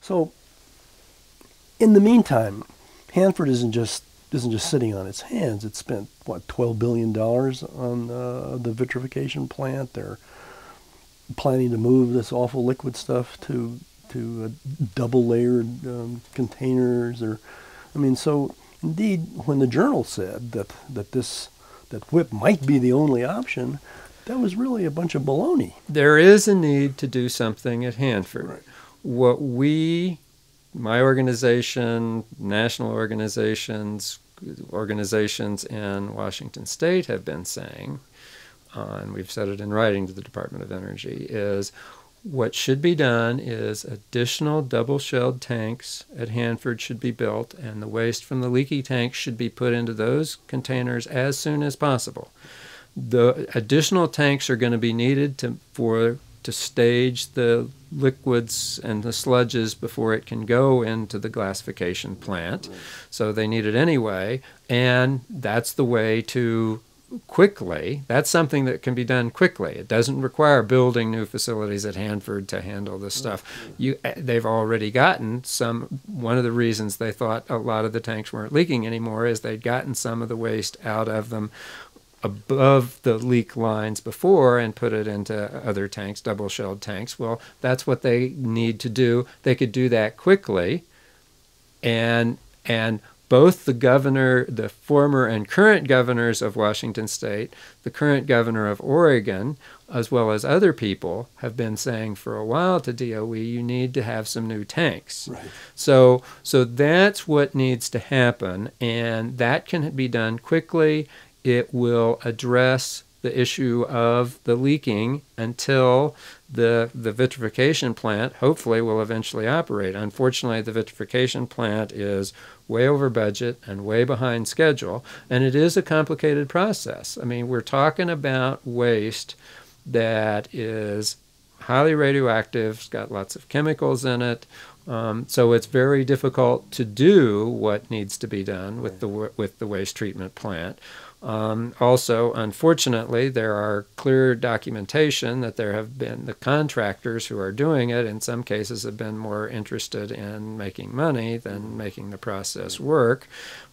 So in the meantime, Hanford isn't just sitting on its hands. It spent what, $12 billion on the vitrification plant. They're planning to move this awful liquid stuff to double layered containers. Or, I mean, so indeed, when the journal said that WHIP might be the only option, that was really a bunch of baloney. There is a need to do something at Hanford. Right. What my organization, national organizations in Washington State have been saying, and we've said it in writing to the Department of Energy, is what should be done is additional double-shelled tanks at Hanford should be built, and the waste from the leaky tanks should be put into those containers as soon as possible. The additional tanks are going to be needed to stage the liquids and the sludges before it can go into the glassification plant. So they need it anyway, and that's the way to quickly. That's something that can be done quickly. It doesn't require building new facilities at Hanford to handle this stuff. They've already gotten some. One of the reasons they thought a lot of the tanks weren't leaking anymore is they'd gotten some of the waste out of them above the leak lines before and put it into other tanks, double-shelled tanks. Well, that's what they need to do. They could do that quickly, and both the former and current governors of Washington State, the current governor of Oregon, as well as other people, have been saying for a while to DOE, you need to have some new tanks. Right. So that's what needs to happen, and that can be done quickly. It will address the issue of the leaking until the vitrification plant hopefully will eventually operate. Unfortunately, the vitrification plant is way over budget and way behind schedule, and it is a complicated process. I mean, we're talking about waste that is highly radioactive, it's got lots of chemicals in it, so it's very difficult to do what needs to be done with the waste treatment plant. Also, unfortunately, there are clear documentation that there have been the contractors who are doing it, in some cases, have been more interested in making money than making the process work.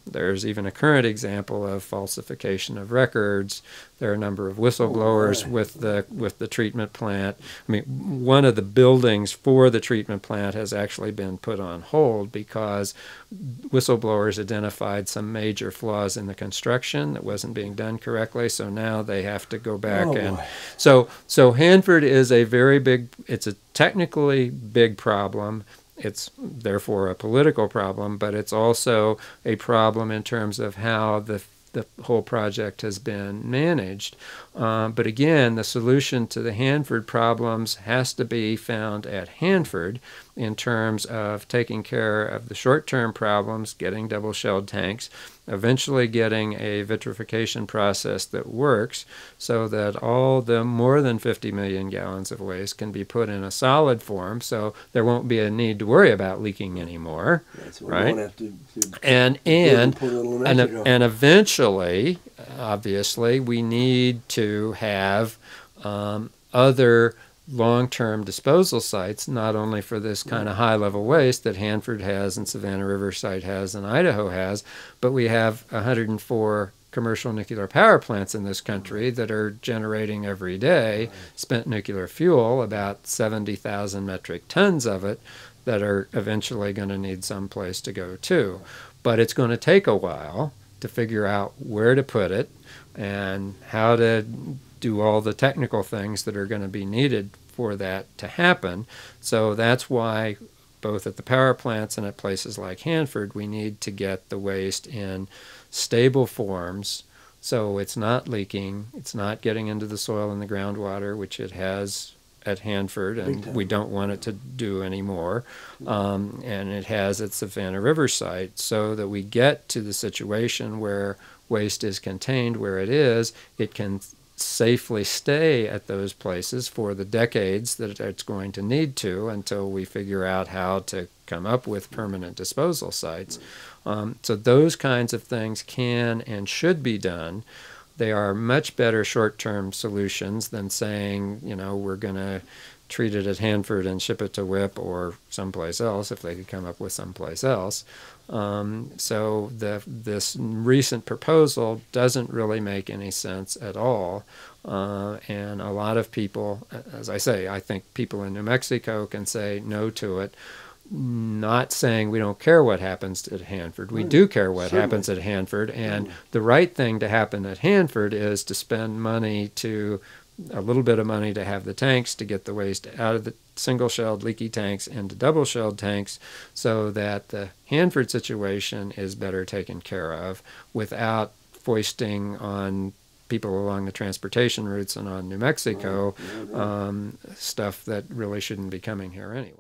There's even a current example of falsification of records. There are a number of whistleblowers with the treatment plant. I mean, one of the buildings for the treatment plant has actually been put on hold because whistleblowers identified some major flaws in the construction that wasn't being done correctly. So now they have to go back so Hanford is a very big. It's a technically big problem. It's therefore a political problem, but it's also a problem in terms of how the whole project has been managed. But again, the solution to the Hanford problems has to be found at Hanford in terms of taking care of the short-term problems, getting double-shelled tanks, eventually getting a vitrification process that works so that all the more than 50 million gallons of waste can be put in a solid form, so there won't be a need to worry about leaking anymore, So right? We won't have to And eventually, obviously, we need to have other long-term disposal sites, not only for this kind of high-level waste that Hanford has and Savannah River Site has and Idaho has, but we have 104 commercial nuclear power plants in this country that are generating every day spent nuclear fuel, about 70,000 metric tons of it, that are eventually going to need some place to go to. But it's going to take a while to figure out where to put it and how to do all the technical things that are going to be needed for that to happen. So that's why both at the power plants and at places like Hanford, we need to get the waste in stable forms so it's not leaking, it's not getting into the soil and the groundwater, which it has at Hanford, and we don't want it to do anymore. And it has at Savannah River Site, so that we get to the situation where waste is contained where it is, it can safely stay at those places for the decades that it's going to need to until we figure out how to come up with permanent disposal sites. So those kinds of things can and should be done. They are much better short-term solutions than saying, you know, we're going to treat it at Hanford and ship it to WIP or someplace else if they could come up with someplace else. So this recent proposal doesn't really make any sense at all. And a lot of people, as I say, I think people in New Mexico can say no to it. Not saying we don't care what happens at Hanford. We do care what happens at Hanford. And the right thing to happen at Hanford is to spend money a little bit of money to have the tanks to get the waste out of the single-shelled leaky tanks into double-shelled tanks so that the Hanford situation is better taken care of without foisting on people along the transportation routes and on New Mexico stuff that really shouldn't be coming here anyway.